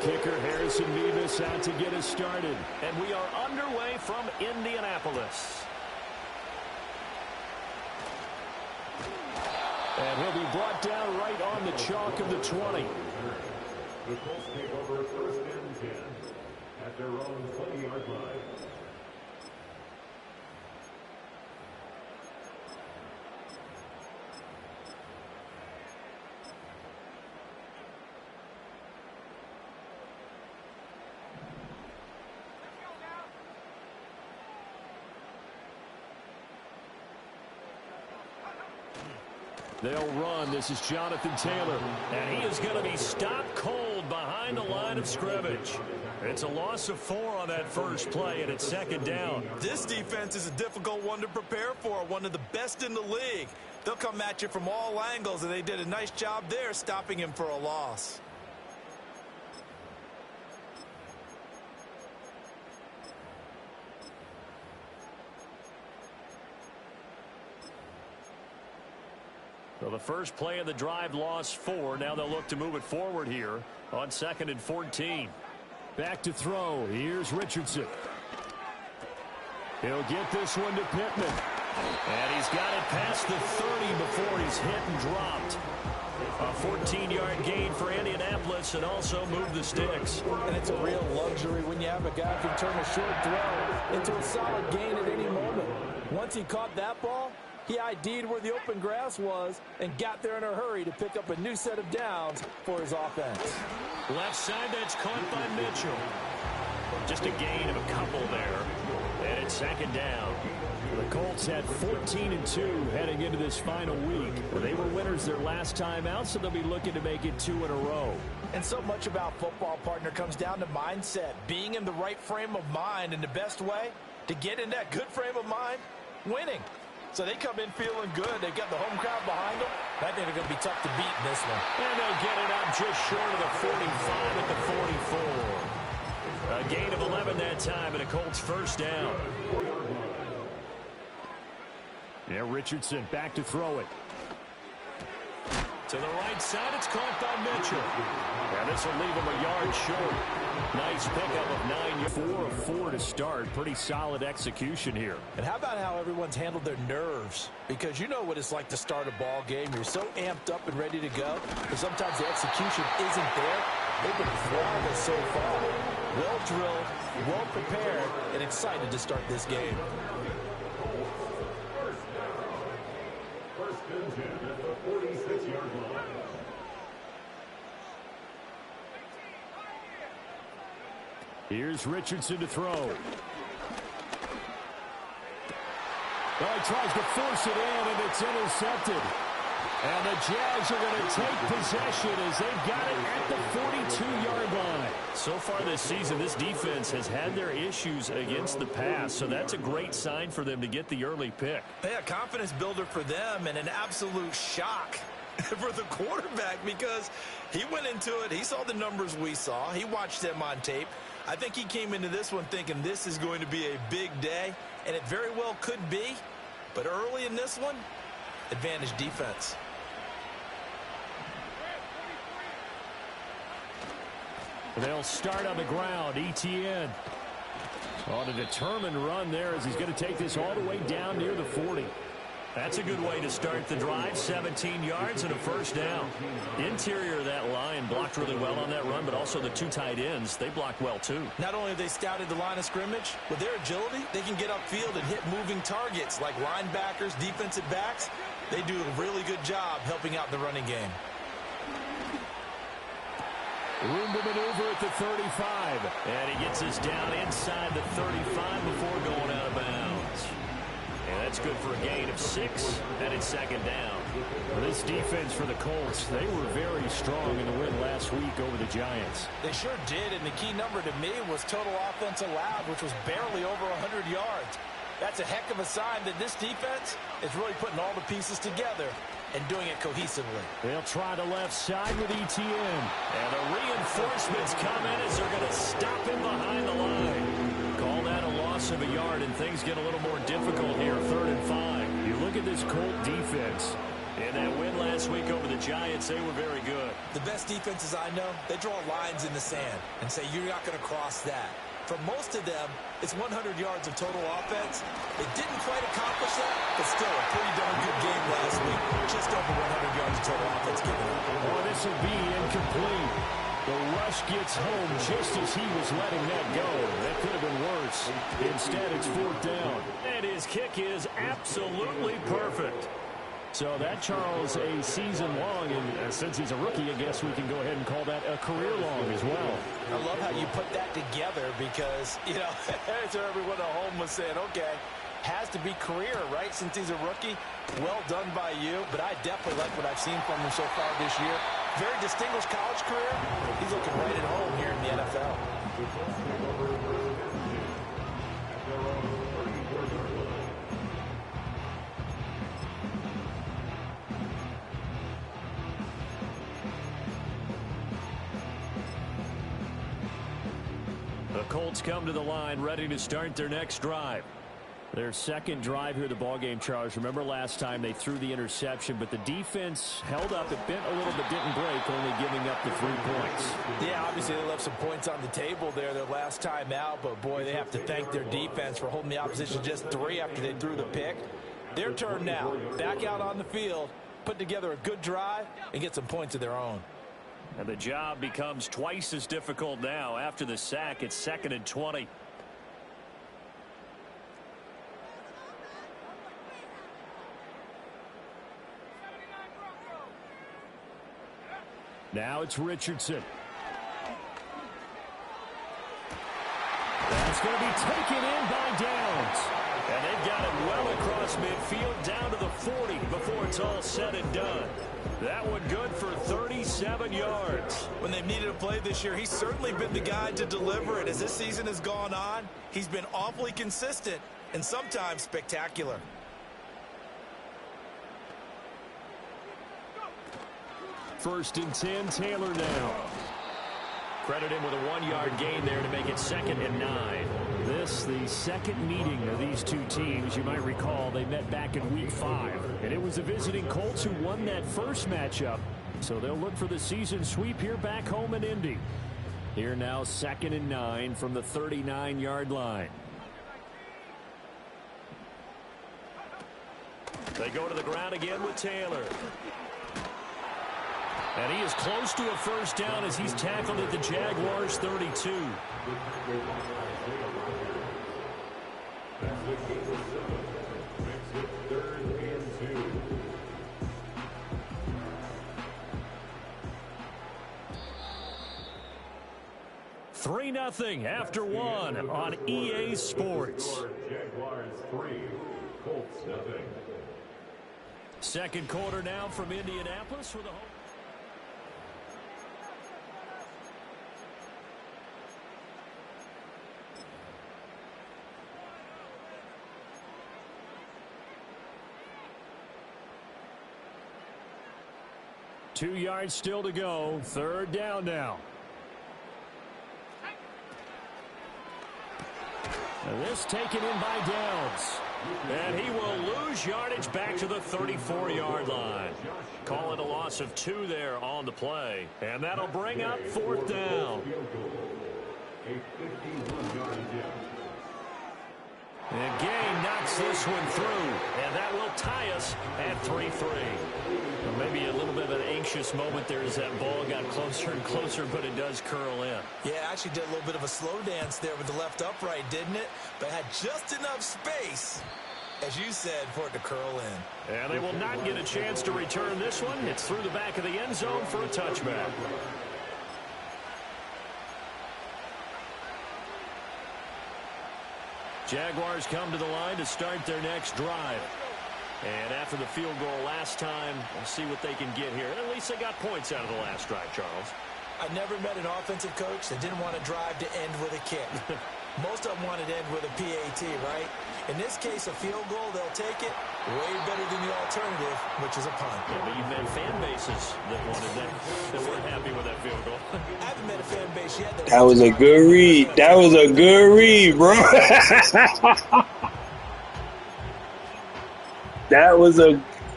kicker Harrison Vivas out to get us started. And we are underway from Indianapolis. And he'll be brought down right on the chalk of the 20. The Colts take over first and 10 at their own 20-yard line. They'll run. This is Jonathan Taylor. And he is going to be stopped cold behind the line of scrimmage. It's a loss of 4 on that first play, and it's second down. This defense is a difficult one to prepare for, one of the best in the league. They'll come at you from all angles, and they did a nice job there stopping him for a loss. So the first play of the drive lost 4. Now they'll look to move it forward here on 2nd and 14. Back to throw. Here's Richardson. He'll get this one to Pittman. And he's got it past the 30 before he's hit and dropped. A 14-yard gain for Indianapolis and also move the sticks. And it's a real luxury when you have a guy who can turn a short throw into a solid gain at any moment. Once he caught that ball, he ID'd where the open grass was and got there in a hurry to pick up a new set of downs for his offense. Left side, that's caught by Mitchell. Just a gain of a couple there. And it's second down. The Colts had 14-2 heading into this final week. They were winners their last time out, so they'll be looking to make it 2 in a row. And so much about football, partner, comes down to mindset. Being in the right frame of mind, and the best way to get in that good frame of mind, winning. So they come in feeling good. They've got the home crowd behind them. I think they're going to be tough to beat in this one. And they'll get it out just short of the 45 at the 44. A gain of 11 that time, and a Colts first down. Yeah, Richardson back to throw it. To the right side, it's caught by Mitchell. And this will leave him a yard short. Nice pickup of 9. 4 of 4 to start. Pretty solid execution here. And how about how everyone's handled their nerves? Because you know what it's like to start a ball game. You're so amped up and ready to go. But sometimes the execution isn't there. They've been flawless so far. Well drilled, well prepared, and excited to start this game. First and 10 at the 46-yard line. Here's Richardson to throw. Well, he tries to force it in, and it's intercepted. And the Jags are going to take possession as they've got it at the 42-yard line. So far this season, this defense has had their issues against the pass, so that's a great sign for them to get the early pick. Yeah, confidence builder for them and an absolute shock for the quarterback because he went into it. He saw the numbers we saw. He watched them on tape. I think he came into this one thinking this is going to be a big day, and it very well could be. But early in this one, advantage defense. They'll start on the ground. Etienne on a determined run there as he's going to take this all the way down near the 40. That's a good way to start the drive. 17 yards and a first down. Interior of that line blocked really well on that run, but also the 2 tight ends, they blocked well too. Not only have they scouted the line of scrimmage, with their agility, they can get upfield and hit moving targets like linebackers, defensive backs. They do a really good job helping out the running game. Room to maneuver at the 35. And he gets us down inside the 35 before going out of bounds. And that's good for a gain of 6, and it's second down. This defense for the Colts, they were very strong in the win last week over the Giants. They sure did, and the key number to me was total offense allowed, which was barely over 100 yards. That's a heck of a sign that this defense is really putting all the pieces together and doing it cohesively. They'll try the left side with Etienne. And the reinforcements come in as they're going to stop him behind the line. Call that a loss of a yard, and things get a little more difficult here, 3rd and 5. You look at this Colt defense, In that win last week over the Giants, they were very good. The best defenses I know, they draw lines in the sand and say you're not going to cross that. For most of them, it's 100 yards of total offense. They didn't quite accomplish that, but still a pretty darn good game last week. Just over 100 yards of total offense given up. Oh, this will be incomplete. The rush gets home just as he was letting that go. That could have been worse. Instead, it's 4th down. And his kick is absolutely perfect. So that, Charles, a season-long, and since he's a rookie, I guess we can go ahead and call that a career-long as well. I love how you put that together because, you know, so everyone at home was saying, okay, has to be career, right, since he's a rookie. Well done by you, but I definitely like what I've seen from him so far this year. Very distinguished college career. He's looking right at home here in the NFL. The Colts come to the line ready to start their next drive. Their second drive here, the ballgame, Charles. Remember last time they threw the interception, but the defense held up. It bent a little but didn't break, only giving up the 3 points. Yeah, obviously they left some points on the table there their last time out, but boy, they have to thank their defense for holding the opposition just 3 after they threw the pick. Their turn now. Back out on the field, put together a good drive, and get some points of their own. And the job becomes twice as difficult now. After the sack, it's 2nd and 20. Now it's Richardson. That's going to be taken in by Downs. And they've got it well across midfield down to the 40 before it's all said and done. That one good for 37 yards. When they've needed a play this year, he's certainly been the guy to deliver it. As this season has gone on, he's been awfully consistent and sometimes spectacular. First and 10, Taylor now. Credit him with a 1-yard gain there to make it 2nd and 9. This, the second meeting of these two teams. You might recall they met back in Week 5. And it was the visiting Colts who won that first matchup. So they'll look for the season sweep here back home in Indy. Here now, 2nd and 9 from the 39-yard line. They go to the ground again with Taylor. And he is close to a first down as he's tackled at the Jaguars' 32. Three 0 after one on EA Sports. Jaguars 3, Colts 0. Second quarter now from Indianapolis for the home. Two yards still to go. Third down now. And this taken in by Downs. And he will lose yardage back to the 34-yard line. Call it a loss of 2 there on the play. And that'll bring up 4th down. And Gay knocks this one through. And that will tie us at 3-3. Well, maybe a little bit of an anxious moment there as that ball got closer and closer, but it does curl in. Yeah, actually did a little bit of a slow dance there with the left upright, didn't it? But had just enough space, as you said, for it to curl in. And they will not get a chance to return this one. It's through the back of the end zone for a touchback. Jaguars come to the line to start their next drive. And after the field goal last time, we'll see what they can get here. At least they got points out of the last drive, Charles. I never met an offensive coach that didn't want to drive to end with a kick. Most of them wanted to end with a PAT, right? In this case, a field goal, they'll take it way better than the alternative, which is a punt. Yeah, but you've met fan bases that wanted that weren't happy with that field goal. I haven't met a fan base yet. That was a good read. That was a good read, bro.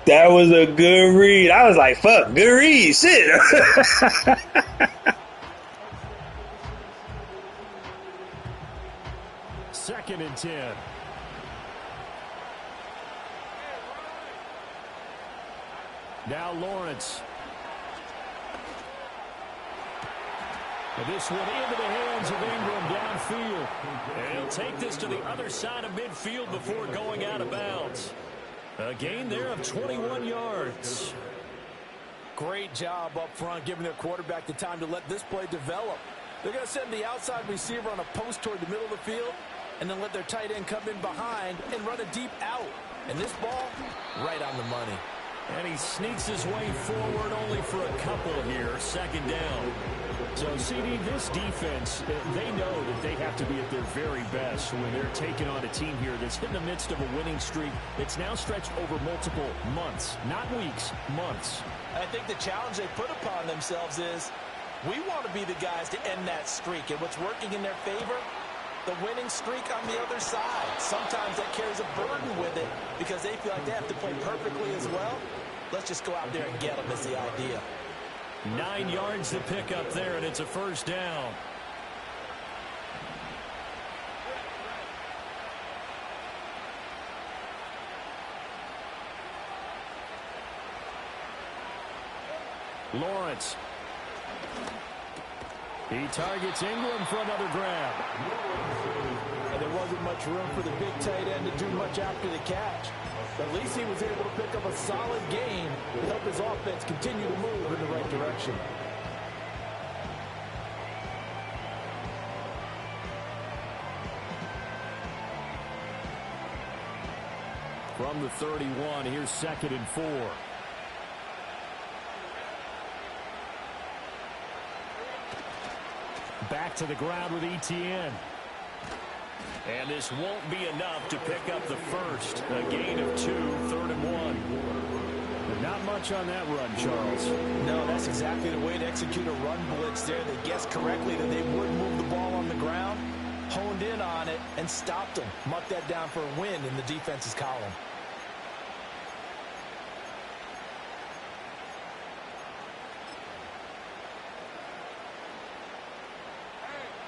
That was a good read. I was like, fuck, good read. Shit. Second and 10. Now Lawrence. And this one into the hands of Ingram downfield. And he'll take this to the other side of midfield before going out of bounds. A gain there of 21 yards. Great job up front, giving their quarterback the time to let this play develop. They're going to send the outside receiver on a post toward the middle of the field and then let their tight end come in behind and run a deep out. And this ball, right on the money. And he sneaks his way forward only for a couple here, second down. So, CD, this defense, they know that they have to be at their very best when they're taking on a team here that's in the midst of a winning streak that's now stretched over multiple months, not weeks, months. I think the challenge they put upon themselves is we want to be the guys to end that streak. And what's working in their favor? The winning streak on the other side. Sometimes that carries a burden with it because they feel like they have to play perfectly as well. Let's just go out there and get them is the idea. 9 yards to pick up there, and it's a first down. Lawrence. He targets Ingram for another grab. And there wasn't much room for the big tight end to do much after the catch. But at least he was able to pick up a solid gain to help his offense continue to move in the right direction. From the 31, here's 2nd and 4. Back to the ground with Etienne. And this won't be enough to pick up the first. A gain of 2, 3rd and 1. But not much on that run, Charles. No, that's exactly the way to execute a run blitz there. They guessed correctly that they would move the ball on the ground, honed in on it, and stopped them. Mark that down for a win in the defense's column.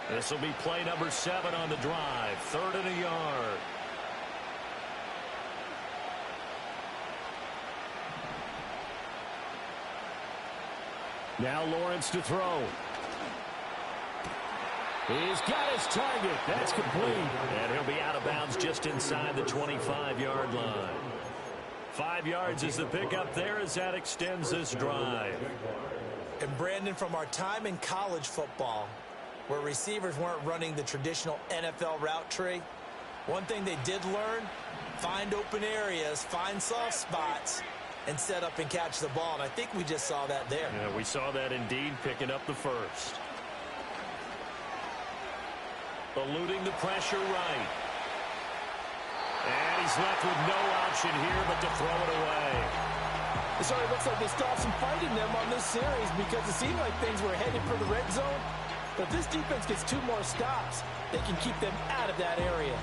This will be play number 7 on the drive. 3rd and a yard. Now Lawrence to throw. He's got his target. That's complete. And he'll be out of bounds just inside the 25-yard line. 5 yards is the pickup there as that extends this drive. And Brandon, from our time in college football, where receivers weren't running the traditional NFL route tree, one thing they did learn, find open areas, find soft spots, and set up and catch the ball. And I think we just saw that there. Yeah, we saw that indeed, picking up the first. Eluding the pressure right. And he's left with no option here but to throw it away. It certainly looks like they stopped some fight in them on this series because it seemed like things were headed for the red zone. But if this defense gets 2 more stops, they can keep them out of that area.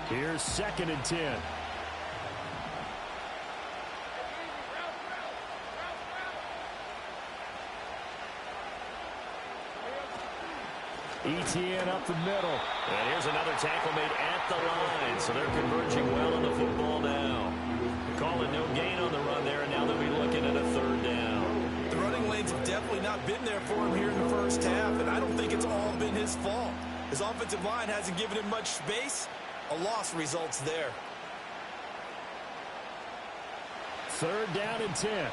Here's 2nd and 10. Etienne up the middle. And here's another tackle made at the line. So they're converging well on the football now. Calling no gain on the run there, and now they'll be looking at a 3rd down. The running lanes have definitely not been there for him here in the first half, and I don't think it's all been his fault. His offensive line hasn't given him much space. A loss results there. 3rd down and 10.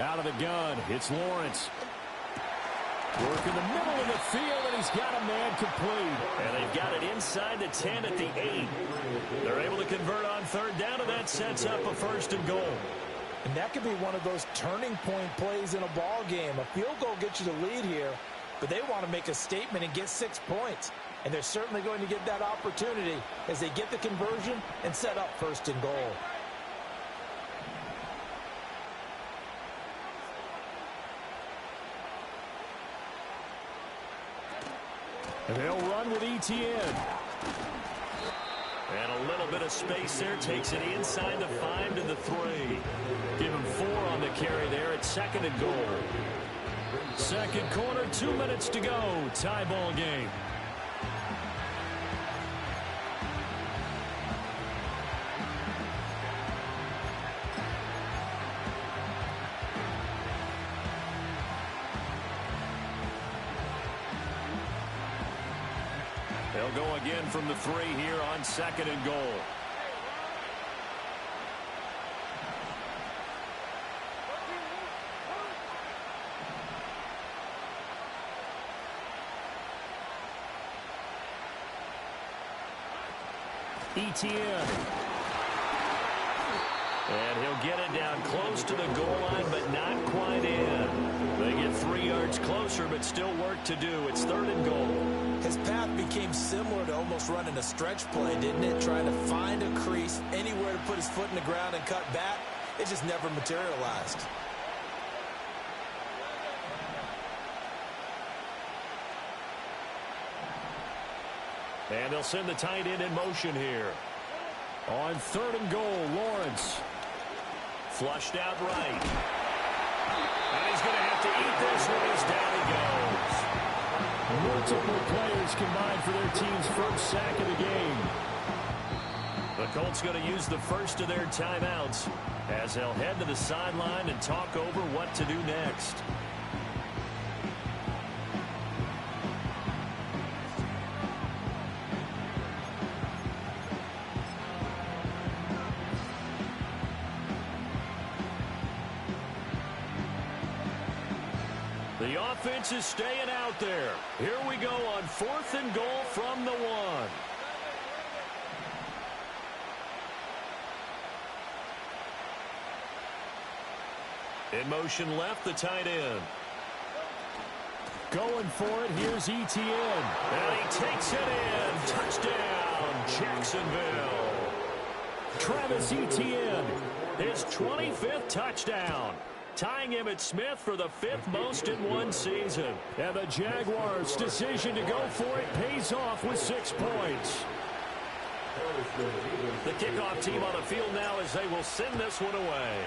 Out of the gun, it's Lawrence. Work in the middle of the field, and he's got a man complete. And they've got it inside the 10 at the 8. They're able to convert on 3rd down, and that sets up a 1st and goal. And that could be one of those turning point plays in a ball game. A field goal gets you the lead here, but they want to make a statement and get 6 points. And they're certainly going to get that opportunity as they get the conversion and set up 1st and goal. They'll run with ETN. And a little bit of space there. Takes it inside the 5 to the 3. Give him 4 on the carry there at 2nd and goal. Second quarter, 2 minutes to go. Tie ball game. They'll go again from the 3 here on 2nd and goal. ETN. And he'll get it down close to the goal line, but not quite in. They get 3 yards closer, but still work to do. It's 3rd and goal. His path became similar to almost running a stretch play, didn't it? Trying to find a crease, anywhere to put his foot in the ground and cut back. It just never materialized. And they'll send the tight end in motion here. On 3rd and goal, Lawrence. Flushed out right. And he's going to have to eat this when he's down he goes. Multiple players combined for their team's first sack of the game. The Colts going to use the first of their timeouts as they'll head to the sideline and talk over what to do next. The offense is staying out there. Here we go on 4th and goal from the 1. In motion left, the tight end. Going for it, here's ETN. And he takes it in. Touchdown, Jacksonville. Travis Etienne. His 25th touchdown. Tying Emmitt Smith for the 5th most in one season. And the Jaguars' decision to go for it pays off with 6 points. The kickoff team on the field now as they will send this one away.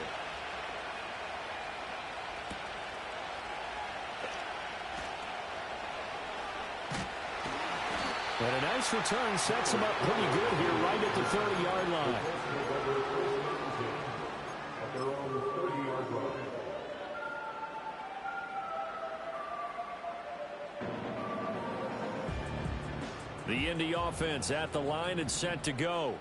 And a nice return sets him up pretty good here right at the 30-yard line. At their own 30-yard line. The Indy offense at the line and set to go.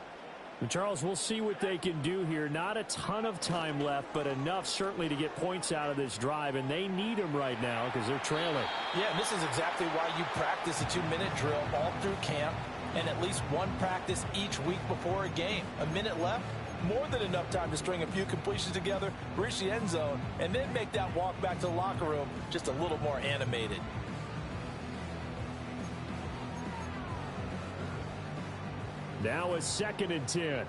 And Charles, we'll see what they can do here. Not a ton of time left, but enough certainly to get points out of this drive, and they need them right now because they're trailing. Yeah, and this is exactly why you practice a 2-minute drill all through camp and at least one practice each week before a game. A minute left, more than enough time to string a few completions together, reach the end zone, and then make that walk back to the locker room just a little more animated. Now a 2nd and 10.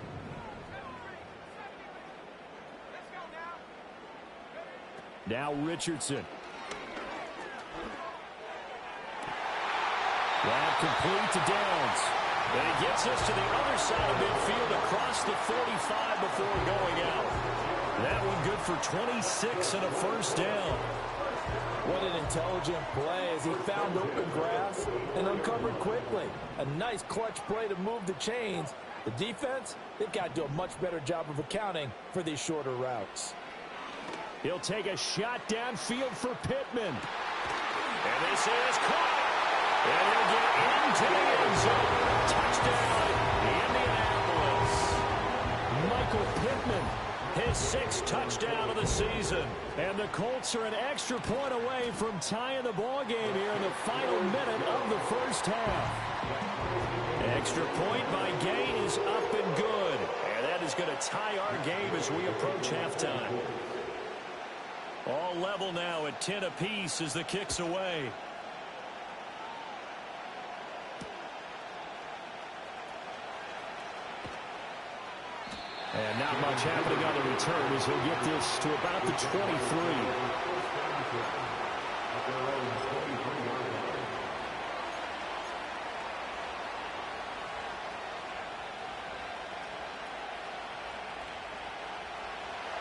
Now Richardson. That complete to Downs. And he gets us to the other side of midfield across the 45 before going out. That one good for 26 and a first down. What an intelligent play as he found open grass and uncovered quickly. A nice clutch play to move the chains. The defense, they've got to do a much better job of accounting for these shorter routes. He'll take a shot downfield for Pittman. And this is caught. And he'll get into the end zone. Touchdown, Indianapolis. Michael Pittman. His 6th touchdown of the season. And the Colts are an extra point away from tying the ball game here in the final minute of the first half. Extra point by Gay is up and good. And that is going to tie our game as we approach halftime. All level now at 10 apiece as the kick's away. And not much happening on the return as he'll get this to about the 23.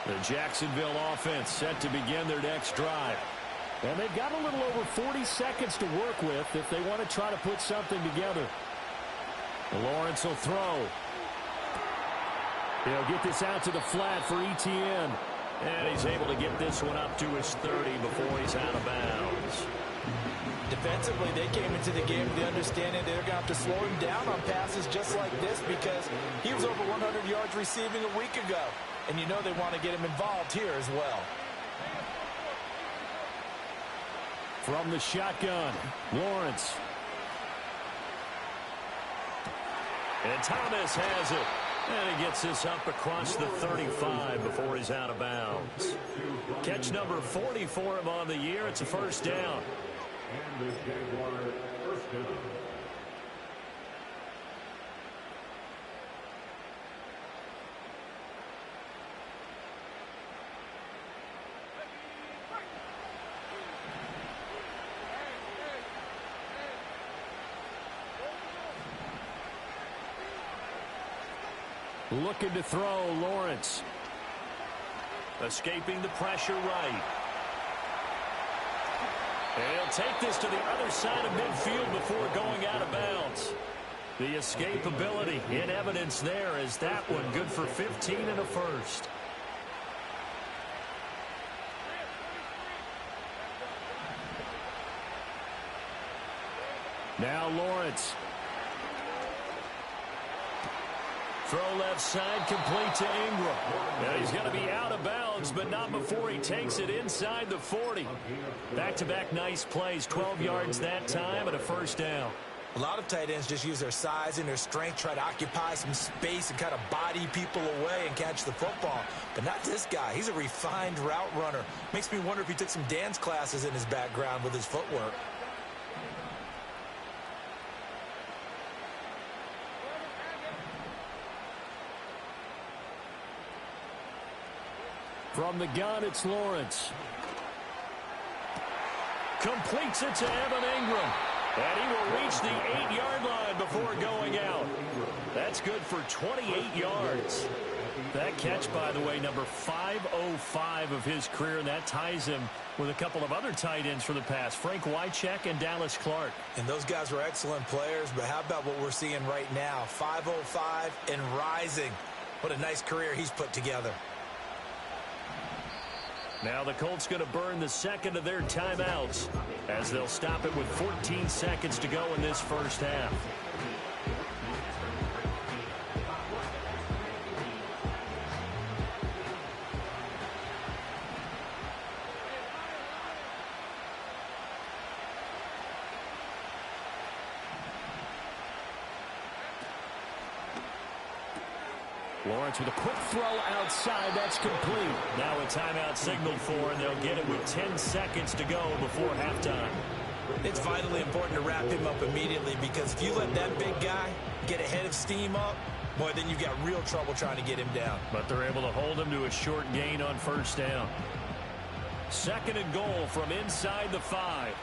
The Jacksonville offense set to begin their next drive. And they've got a little over 40 seconds to work with if they want to try to put something together. Lawrence will throw. He'll get this out to the flat for Etienne. And he's able to get this one up to his 30 before he's out of bounds. Defensively, they came into the game with the understanding they're going to have to slow him down on passes just like this because he was over 100 yards receiving a week ago. And you know they want to get him involved here as well. From the shotgun, Lawrence. And Thomas has it. And he gets this up across the 35 before he's out of bounds. Catch number 40 for him on the year. It's a first down. And the Jaguar first down. Looking to throw, Lawrence. Escaping the pressure right. And he'll take this to the other side of midfield before going out of bounds. The escapability in evidence there as that one good for 15 and a first. Now Lawrence. Throw left side, complete to Ingram. Now he's going to be out of bounds, but not before he takes it inside the 40. Back-to-back nice plays, 12 yards that time and a first down. A lot of tight ends just use their size and their strength, try to occupy some space and kind of body people away and catch the football. But not this guy. He's a refined route runner. Makes me wonder if he took some dance classes in his background with his footwork. From the gun, it's Lawrence. Completes it to Evan Ingram. And he will reach the 8-yard line before going out. That's good for 28 yards. That catch, by the way, number 505 of his career, and that ties him with a couple of other tight ends for the past, Frank Wycheck and Dallas Clark. And those guys were excellent players, but how about what we're seeing right now? 505 and rising. What a nice career he's put together. Now the Colts going to burn the second of their timeouts as they'll stop it with 14 seconds to go in this first half. Lawrence with a quick throw outside. That's complete. Now a timeout signaled for, and they'll get it with 10 seconds to go before halftime. It's vitally important to wrap him up immediately because if you let that big guy get ahead of steam up, boy, then you've got real trouble trying to get him down. But they're able to hold him to a short gain on first down. Second and goal from inside the 5.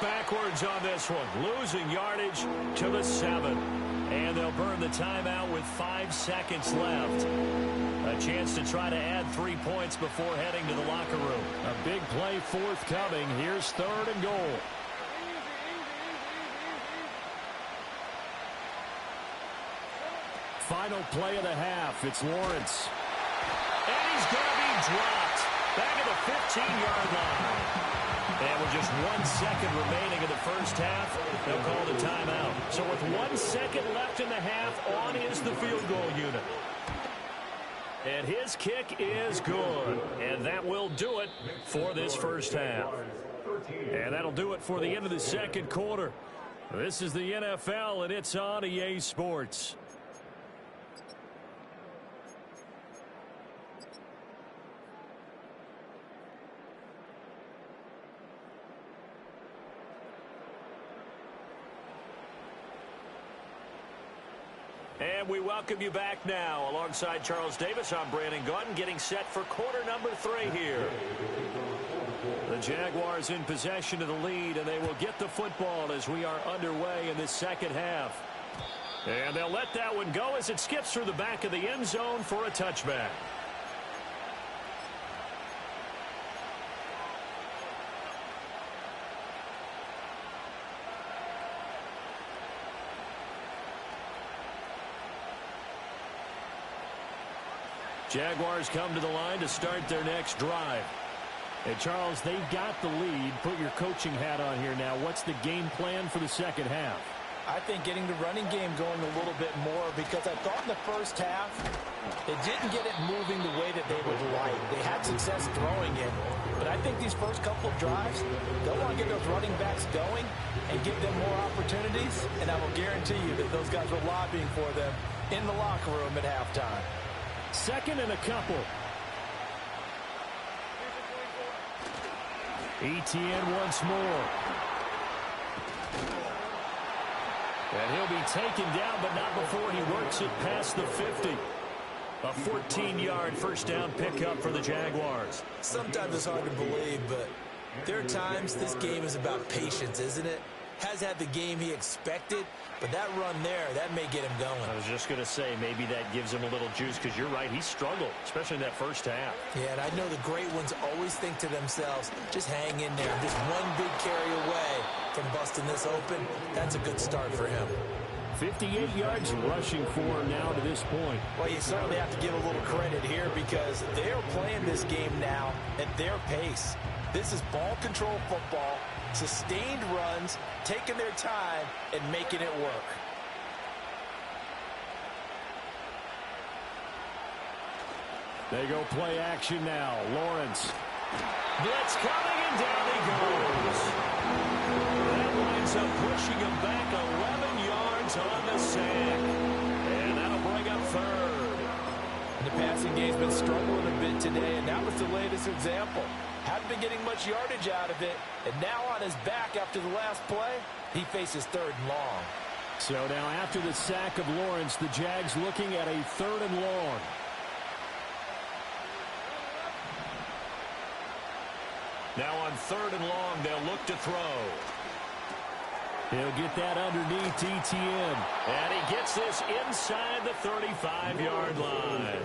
Backwards on this one, losing yardage to the 7. And they'll burn the timeout with 5 seconds left. A chance to try to add 3 points before heading to the locker room. A big play forthcoming. Here's third and goal. Final play of the half. It's Lawrence. And he's going to be dropped. Back at the 15-yard line. And with just 1 second remaining in the first half, they'll call the timeout. So with 1 second left in the half, on is the field goal unit. And his kick is good. And that will do it for this first half. And that'll do it for the end of the second quarter. This is the NFL, and it's on EA Sports. we welcome you back now. Alongside Charles Davis, I'm Brandon Gaudin, getting set for quarter number 3 here. The Jaguars in possession of the lead, and they will get the football as we are underway in this second half. And they'll let that one go as it skips through the back of the end zone for a touchback. Jaguars come to the line to start their next drive. Hey, Charles, they've got the lead. Put your coaching hat on here now. What's the game plan for the second half? I think getting the running game going a little bit more, because I thought in the first half they didn't get it moving the way that they would like. They had success throwing it, but I think these first couple of drives, they'll want to get those running backs going and give them more opportunities, and I will guarantee you that those guys were lobbying for them in the locker room at halftime. Second and a couple. Etienne once more. And he'll be taken down, but not before he works it past the 50. A 14-yard first down pickup for the Jaguars. Sometimes it's hard to believe, but there are times this game is about patience, isn't it? Has had the game he expected, but that run there, that may get him going. I was just going to say, maybe that gives him a little juice, because you're right, he struggled, especially in that first half. Yeah, and I know the great ones always think to themselves, just hang in there. Just one big carry away from busting this open. That's a good start for him. 58 yards rushing for him now to this point. Well, you certainly have to give a little credit here, because they're playing this game now at their pace. This is ball control football, sustained runs, taking their time, and making it work. They go play action now. Lawrence. Blitz coming, and down he goes. That winds up pushing him back 11 yards on the sack. And that'll bring up third. And the passing game's been struggling a bit today, and that was the latest example. Hadn't been getting much yardage out of it, and now on his back after the last play, he faces third and long. So now after the sack of Lawrence, the Jags looking at a third and long. Now on third and long, they'll look to throw. He'll get that underneath Etienne. And he gets this inside the 35-yard line.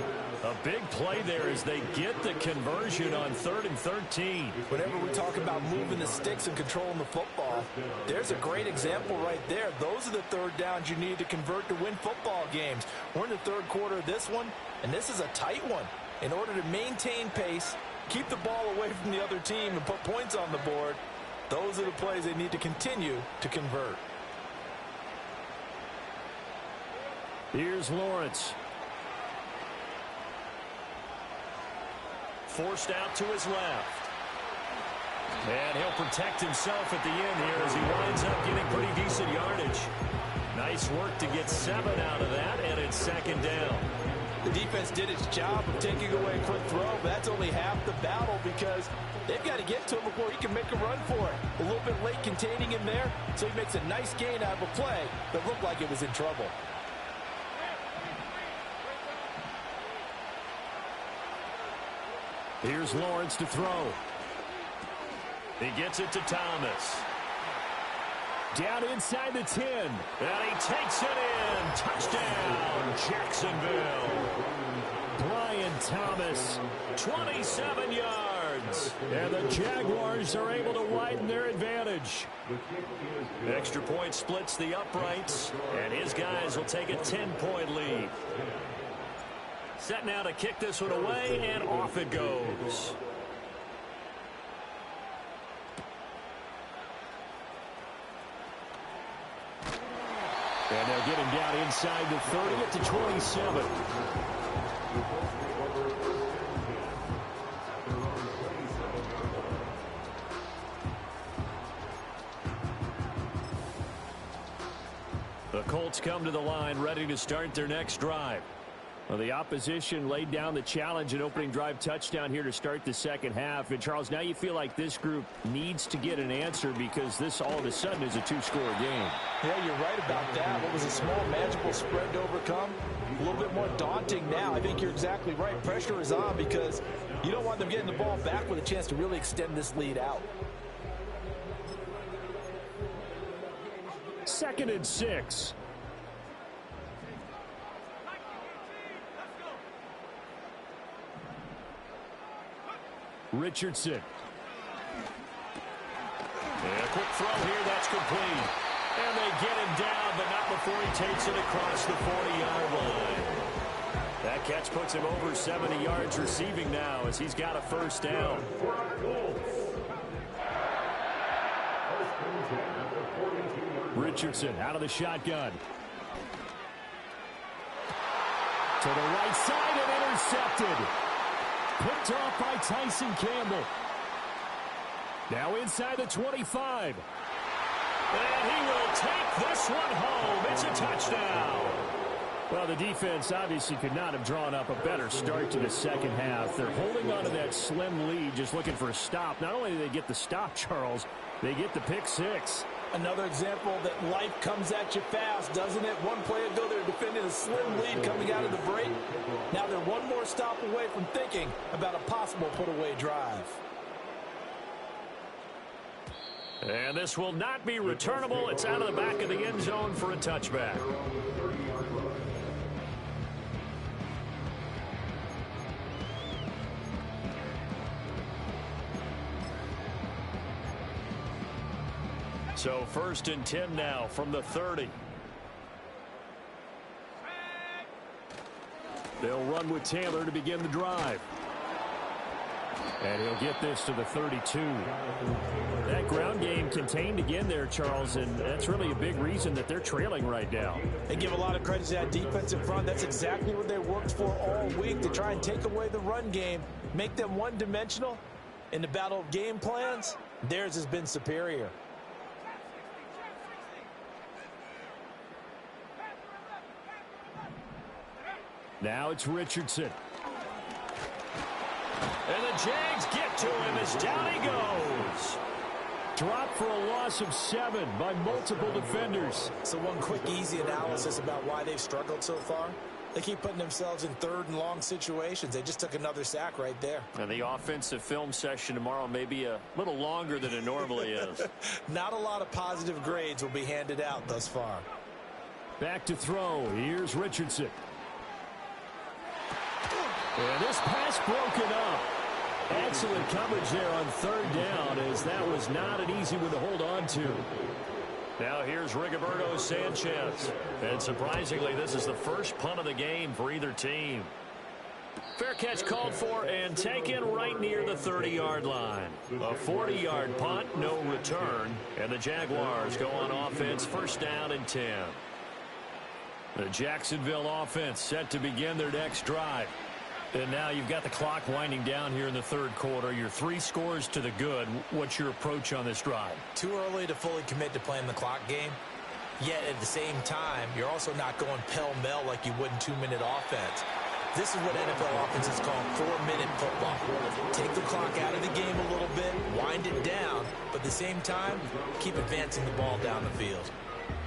A big play there as they get the conversion on 3rd and 13. Whenever we talk about moving the sticks and controlling the football, there's a great example right there. Those are the third downs you need to convert to win football games. We're in the third quarter of this one, and this is a tight one. In order to maintain pace, keep the ball away from the other team, and put points on the board, those are the plays they need to continue to convert. Here's Lawrence. Forced out to his left. And he'll protect himself at the end here as he winds up getting pretty decent yardage. Nice work to get 7 out of that, and it's second down. The defense did its job of taking away a quick throw, but that's only half the battle, because they've got to get to him before he can make a run for it. A little bit late containing him there, so he makes a nice gain out of a play that looked like it was in trouble. Here's Lawrence to throw. He gets it to Thomas. Down inside the 10. And he takes it in. Touchdown, Jacksonville. Brian Thomas. 27 yards. And the Jaguars are able to widen their advantage. Extra point splits the uprights, and his guys will take a 10-point lead. Set now to kick this one away, and off it goes. And they'll get him down inside the 30 at the 27. The Colts come to the line ready to start their next drive. Well, the opposition laid down the challenge and opening drive touchdown here to start the second half. And, Charles, now you feel like this group needs to get an answer because this all of a sudden is a two-score game. Yeah, you're right about that. What was a small, manageable spread to overcome? A little bit more daunting now. I think you're exactly right. Pressure is on because you don't want them getting the ball back with a chance to really extend this lead out. 2nd and 6. Richardson. And a quick throw here, that's complete. And they get him down, but not before he takes it across the 40-yard line. That catch puts him over 70 yards receiving now as he's got a first down. Richardson out of the shotgun. To the right side and intercepted. Picked off by Tyson Campbell. Now inside the 25. And he will take this one home. It's a touchdown. Well, the defense obviously could not have drawn up a better start to the second half. They're holding on to that slim lead, just looking for a stop. Not only do they get the stop, Charles, they get the pick six. Another example that life comes at you fast, doesn't it? One play ago, they were defending a slim lead coming out of the break. Now they're one more stop away from thinking about a possible put-away drive. And this will not be returnable. It's out of the back of the end zone for a touchback. So 1st and 10 now from the 30. They'll run with Taylor to begin the drive. And he'll get this to the 32. That ground game contained again there, Charles, and that's really a big reason that they're trailing right now. They give a lot of credit to that defensive front. That's exactly what they worked for all week, to try and take away the run game, make them one-dimensional. In the battle of game plans, theirs has been superior. Now it's Richardson. And the Jags get to him as down he goes. Dropped for a loss of 7 by multiple defenders. So one quick, easy analysis about why they've struggled so far. They keep putting themselves in 3rd and long situations. They just took another sack right there. And the offensive film session tomorrow may be a little longer than it normally is. Not a lot of positive grades will be handed out thus far. Back to throw. Here's Richardson. And this pass broken up. Excellent coverage there on 3rd down, as that was not an easy one to hold on to. Now here's Rigoberto Sanchez. And surprisingly, this is the first punt of the game for either team. Fair catch called for and taken right near the 30-yard line. A 40-yard punt, no return. And the Jaguars go on offense, 1st down and 10. The Jacksonville offense set to begin their next drive. And now you've got the clock winding down here in the 3rd quarter. You're 3 scores to the good. What's your approach on this drive? Too early to fully commit to playing the clock game. Yet at the same time, you're also not going pell-mell like you would in 2-minute offense. This is what NFL offenses call 4-minute football. Take the clock out of the game a little bit, wind it down, but at the same time, keep advancing the ball down the field.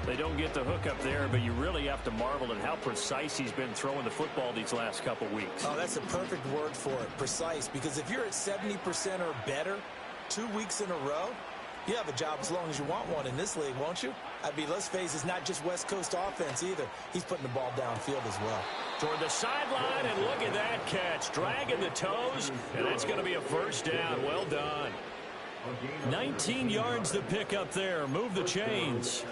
They don't get the hook up there, but you really have to marvel at how precise he's been throwing the football these last couple weeks. Oh, that's a perfect word for it, precise, because if you're at 70% or better 2 weeks in a row, you have a job as long as you want one in this league, won't you? I mean, let's face it, it's not just West Coast offense either. He's putting the ball downfield as well. Toward the sideline, and look at that catch. Dragging the toes, and that's going to be a 1st down. Well done. 19 yards to pick up there. Move the chains.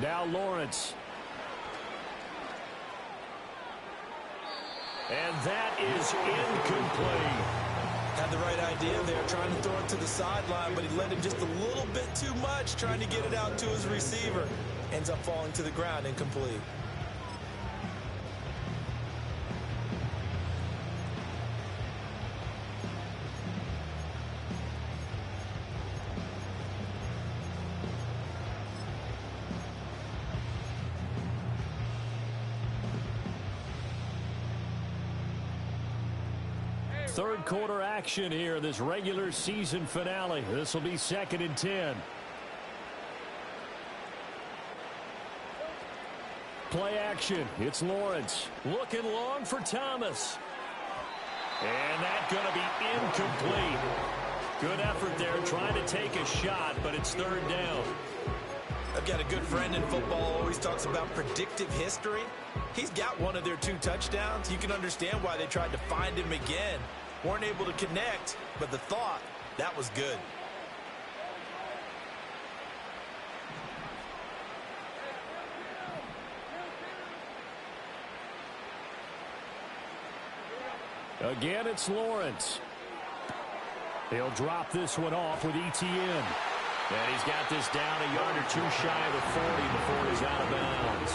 Now Lawrence. And that is incomplete. Had the right idea there, trying to throw it to the sideline, but he let him just a little bit too much, trying to get it out to his receiver. Ends up falling to the ground, incomplete. Third quarter action here, this regular season finale. This will be 2nd and 10. Play action. It's Lawrence. Looking long for Thomas. And that's going to be incomplete. Good effort there trying to take a shot, but it's 3rd down. I've got a good friend in football, always talks about predictive history. He's got one of their 2 touchdowns. You can understand why they tried to find him again. Weren't able to connect, but the thought, that was good. Again, it's Lawrence. He'll drop this one off with Etienne. And he's got this down a yard or 2 shy of the 40 before he's out of bounds.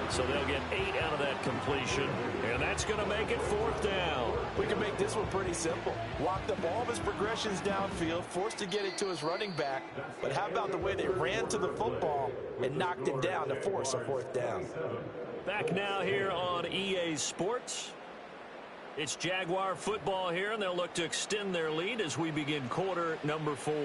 So they'll get 8 out of that completion, and that's going to make it 4th down. We can make this one pretty simple. Locked up all of his progressions downfield, forced to get it to his running back. But how about the way they ran to the football and knocked him down to force a 4th down? Back now here on EA Sports. It's Jaguar football here, and they'll look to extend their lead as we begin quarter number 4.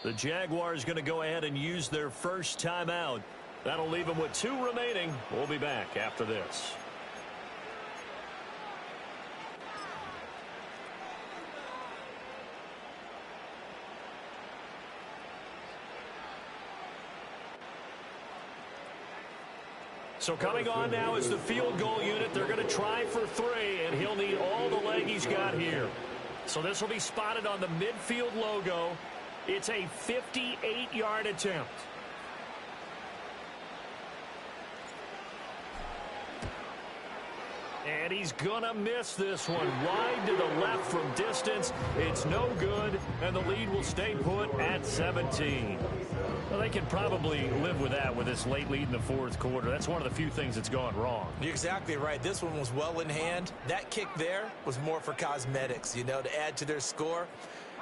The Jaguars going to go ahead and use their first timeout. That'll leave them with 2 remaining. We'll be back after this. So coming on now is the field goal unit. They're going to try for 3, and he'll need all the leg he's got here. So this will be spotted on the midfield logo. It's a 58-yard attempt. And he's going to miss this one. Wide to the left from distance. It's no good, and the lead will stay put at 17. Well, they can probably live with that with this late lead in the 4th quarter. That's one of the few things that's gone wrong. You're exactly right. This one was well in hand. That kick there was more for cosmetics, you know, to add to their score.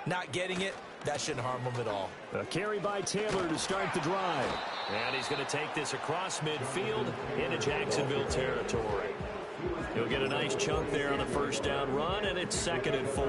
Not getting it, that shouldn't harm them at all. A carry by Taylor to start the drive. And he's going to take this across midfield into Jacksonville territory. He'll get a nice chunk there on the 1st down run, and it's 2nd and 4.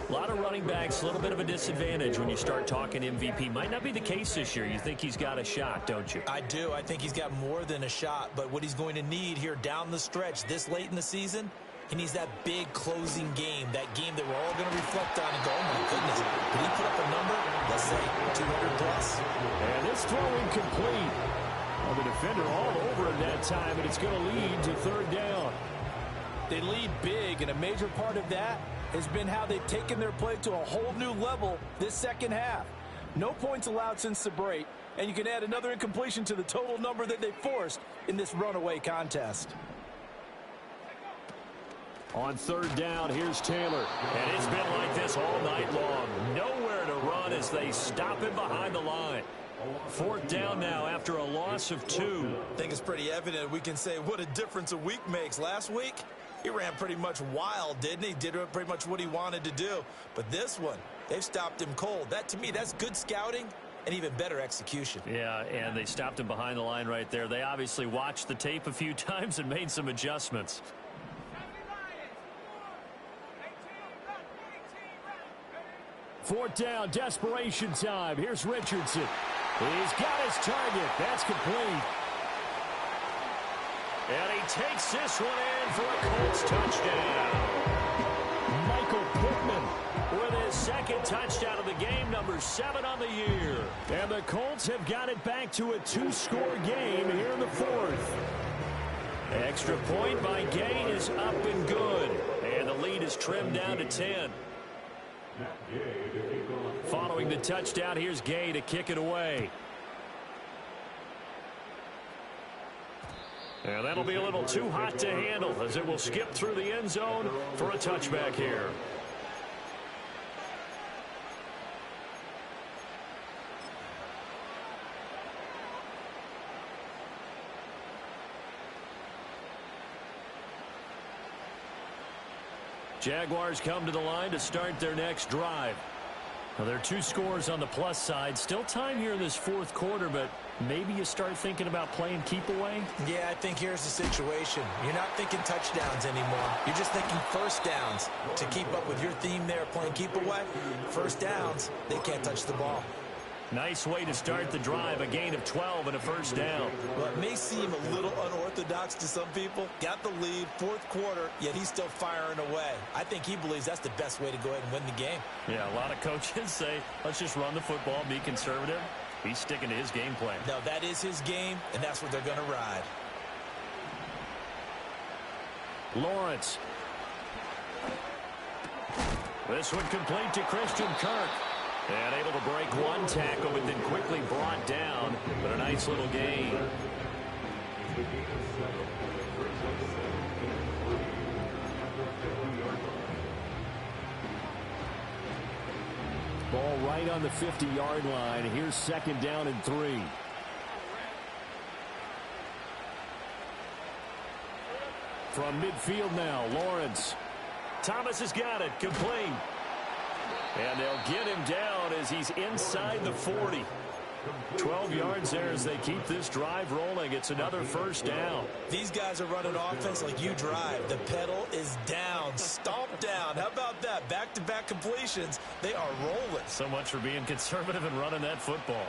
A lot of running backs, a little bit of a disadvantage when you start talking MVP. Might not be the case this year. You think he's got a shot, don't you? I do. I think he's got more than a shot, but what he's going to need here down the stretch this late in the season, he needs that big closing game, that game that we're all going to reflect on and go, oh, my goodness, did he put up a number, let's say, 200 plus? And this throw incomplete. Well, the defender all over him that time, and it's going to lead to 3rd down. They lead big, and a major part of that has been how they've taken their play to a whole new level this 2nd half. No points allowed since the break, and you can add another incompletion to the total number that they forced in this runaway contest. On 3rd down, here's Taylor. And it's been like this all night long. Nowhere to run as they stop him behind the line. 4th down now after a loss of 2. I think it's pretty evident. We can say what a difference a week makes. Last week, he ran pretty much wild, didn't he? Did pretty much what he wanted to do. But this one, they've stopped him cold. That, to me, that's good scouting and even better execution. Yeah, and they stopped him behind the line right there. They obviously watched the tape a few times and made some adjustments. 4th down, desperation time. Here's Richardson. He's got his target. That's complete. And he takes this one in for a Colts touchdown. Michael Pittman with his second touchdown of the game, number 7 on the year. And the Colts have got it back to a 2-score game here in the 4th. Extra point by Gay is up and good. And the lead is trimmed down to 10. Following the touchdown, here's Gay to kick it away. And that'll be a little too hot to handle as it will skip through the end zone for a touchback here. Jaguars come to the line to start their next drive. Now, there are 2 scores on the plus side. Still time here in this 4th quarter, but maybe you start thinking about playing keep away? Yeah, I think here's the situation. You're not thinking touchdowns anymore. You're just thinking first downs. To keep up with your theme there, playing keep away, first downs, they can't touch the ball. Nice way to start the drive, a gain of 12 and a first down. Well, it may seem a little unorthodox to some people. Got the lead, 4th quarter, yet he's still firing away. I think he believes that's the best way to go ahead and win the game. Yeah, a lot of coaches say, let's just run the football, be conservative. He's sticking to his game plan. No, that is his game, and that's what they're going to ride. Lawrence. This one complete to Christian Kirk. And able to break one tackle, but then quickly brought down. But a nice little gain. Ball right on the 50-yard line. Here's 2nd down and 3. From midfield now, Lawrence. Thomas has got it. Complete. And they'll get him down as he's inside the 40. 12 yards there as they keep this drive rolling. It's another first down. These guys are running offense like you drive. The pedal is down, stomped down. How about that? Back-to-back completions. They are rolling. So much for being conservative and running that football.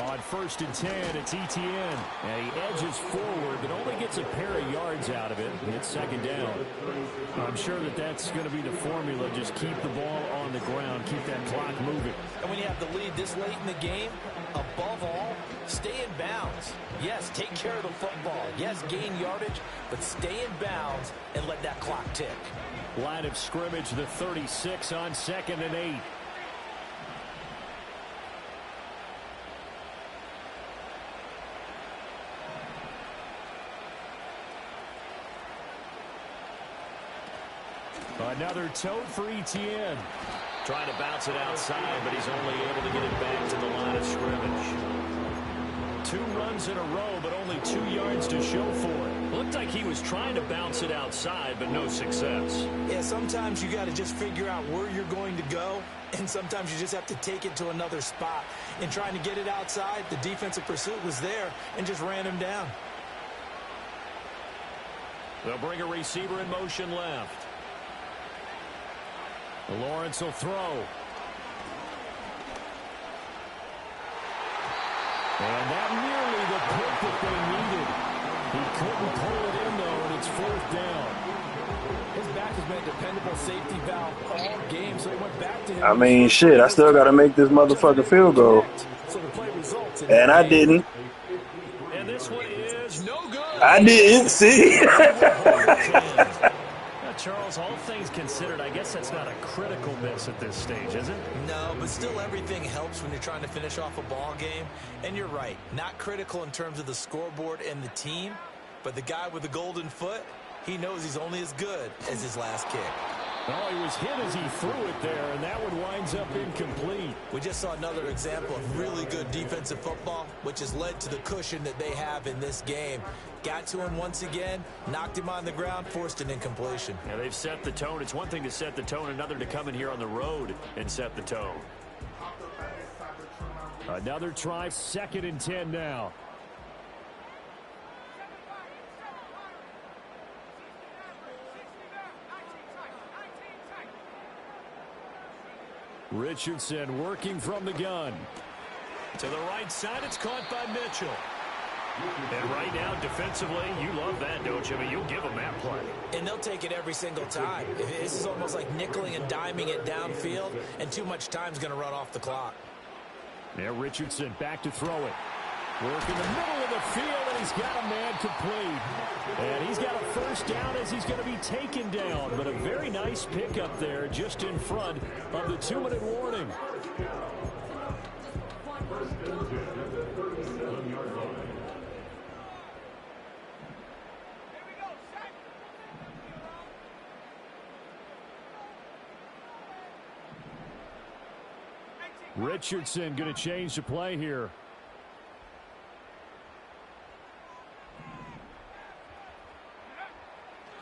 On 1st and 10, it's Etienne. And he edges forward, but only gets a pair of yards out of it. And it's 2nd down. I'm sure that that's going to be the formula. Just keep the ball on the ground. Keep that clock moving. And when you have the lead this late in the game, above all, stay in bounds. Yes, take care of the football. Yes, gain yardage, but stay in bounds and let that clock tick. Line of scrimmage, the 36 on 2nd and 8. Another tote for Etienne. Trying to bounce it outside, but he's only able to get it back to the line of scrimmage. 2 runs in a row, but only 2 yards to show for it. Looked like he was trying to bounce it outside, but no success. Yeah, sometimes you got to just figure out where you're going to go, and sometimes you just have to take it to another spot. In trying to get it outside, the defensive pursuit was there and just ran him down. They'll bring a receiver in motion left. Lawrence will throw. And that nearly the pick that they needed. He couldn't pull it in, though, and it's 4th down. His back has been a dependable safety valve all game, so he went back to him. I mean, shit, I still got to make this motherfucking field goal. So the play results in And I didn't. And this one is no good. I didn't, see? Charles, all things considered, I guess that's not a critical miss at this stage, is it? No, but still everything helps when you're trying to finish off a ball game. And you're right, not critical in terms of the scoreboard and the team, but the guy with the golden foot, he knows he's only as good as his last kick. Oh, he was hit as he threw it there, and that one winds up incomplete. We just saw another example of really good defensive football, which has led to the cushion that they have in this game. Got to him once again, knocked him on the ground, forced an incompletion. Yeah, they've set the tone. It's one thing to set the tone, another to come in here on the road and set the tone. Another try, 2nd and 10 now. Richardson working from the gun. To the right side, it's caught by Mitchell. And right now, defensively, you love that, don't you? I mean, you'll give them that play. And they'll take it every single time. This is almost like nickeling and diming it downfield, and too much time's going to run off the clock. Now Richardson back to throw it. Work in the middle of the field, and he's got a man complete. And he's got a first down as he's going to be taken down. But a very nice pickup there just in front of the 2-minute warning. Richardson going to change the play here.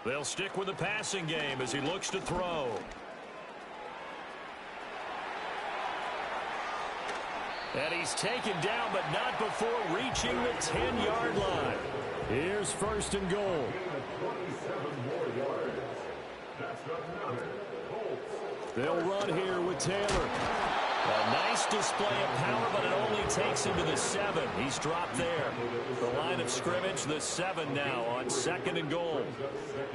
They'll stick with the passing game as he looks to throw. And he's taken down, but not before reaching the 10-yard line. Here's first and goal. They'll run here with Taylor. A nice display of power, but it only takes him to the 7. He's dropped there. The line of scrimmage, the 7 now on second and goal.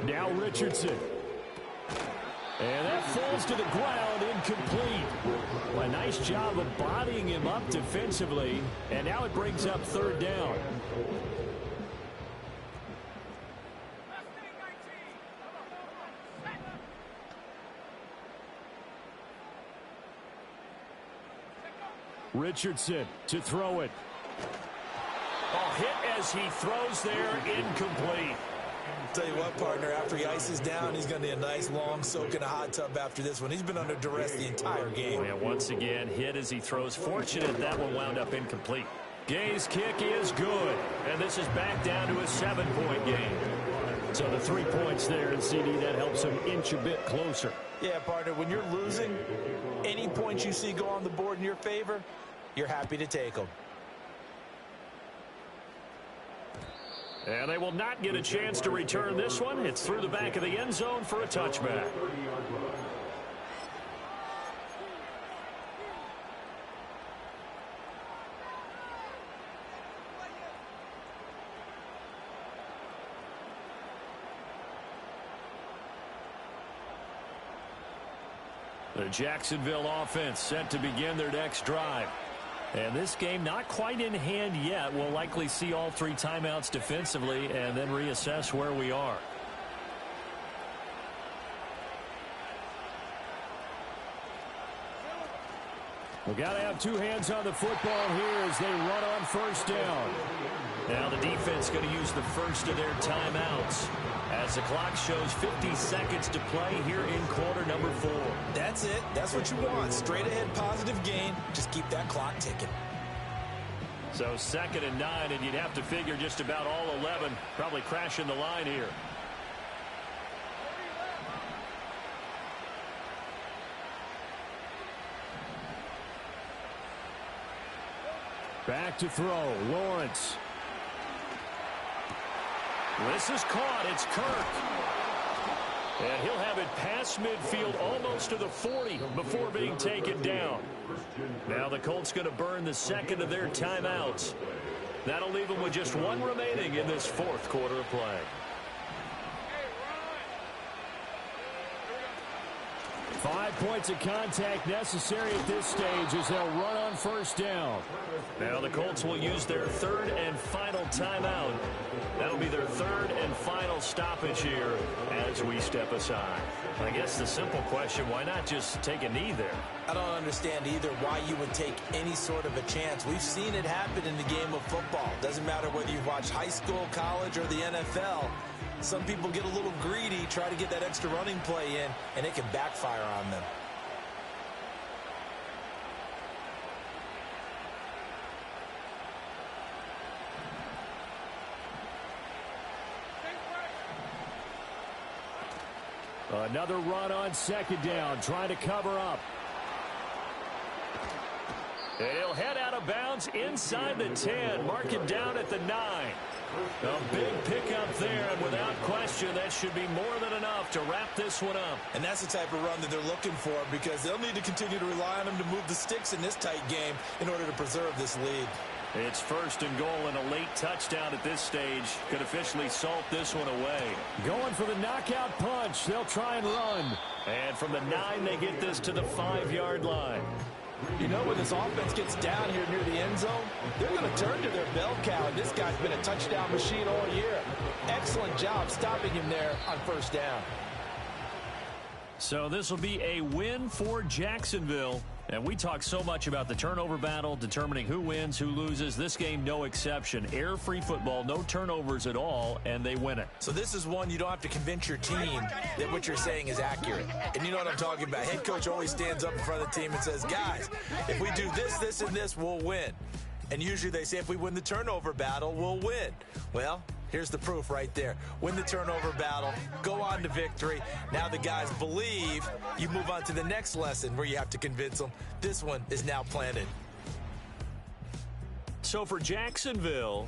Now Richardson. And that falls to the ground, incomplete. A nice job of bodying him up defensively, and now it brings up third down. Richardson to throw it. Oh, hit as he throws there, incomplete. Tell you what, partner, after he ices down, he's going to need a nice long soak in a hot tub after this one. He's been under duress the entire game. And once again, hit as he throws. Fortunate that one wound up incomplete. Gay's kick is good, and this is back down to a 7-point game. So the 3 points there, and CD, that helps him inch a bit closer. Yeah, partner, when you're losing, any points you see go on the board in your favor, you're happy to take them. And they will not get a chance to return this one. It's through the back of the end zone for a touchback. The Jacksonville offense set to begin their next drive. And this game not quite in hand yet. We'll likely see all 3 timeouts defensively and then reassess where we are. We've got to have 2 hands on the football here as they run on first down. Now the defense going to use the first of their timeouts as the clock shows 50 seconds to play here in quarter number 4. That's it. That's what you want. Straight ahead positive gain. Just keep that clock ticking. So 2nd and 9, and you'd have to figure just about all 11 probably crashing the line here. Back to throw, Lawrence. This is caught. It's Kirk. And he'll have it past midfield almost to the 40 before being taken down. Now the Colts going to burn the 2nd of their timeouts. That'll leave them with just 1 remaining in this 4th quarter of play. Five points of contact necessary at this stage as they'll run on first down. Now the Colts will use their 3rd and final timeout. That'll be their 3rd and final stoppage here as we step aside. I guess the simple question, why not just take a knee there? I don't understand either why you would take any sort of a chance. We've seen it happen in the game of football. Doesn't matter whether you've watched high school, college, or the NFL. Some people get a little greedy, try to get that extra running play in, and it can backfire on them. Another run on 2nd down, trying to cover up. And he'll head out of bounds distance inside the 10. Mark it down at the 9. A big pickup there, and without question, that should be more than enough to wrap this one up. And that's the type of run that they're looking for, because they'll need to continue to rely on him to move the sticks in this tight game in order to preserve this lead. It's 1st and goal, and a late touchdown at this stage could officially salt this one away. Going for the knockout punch. They'll try and run. And from the 9, they get this to the 5-yard line. You know, when this offense gets down here near the end zone, they're going to turn to their bell cow, and this guy's been a touchdown machine all year. Excellent job stopping him there on 1st down. So this will be a win for Jacksonville. And we talk so much about the turnover battle, determining who wins, who loses. This game, no exception. Air-free football, no turnovers at all, and they win it. So this is one you don't have to convince your team that what you're saying is accurate. And you know what I'm talking about. Head coach always stands up in front of the team and says, guys, if we do this, this, and this, we'll win. And usually they say if we win the turnover battle, we'll win. Well, here's the proof right there. Win the turnover battle, go on to victory. Now the guys believe. You move on to the next lesson where you have to convince them. This one is now planted. So for Jacksonville,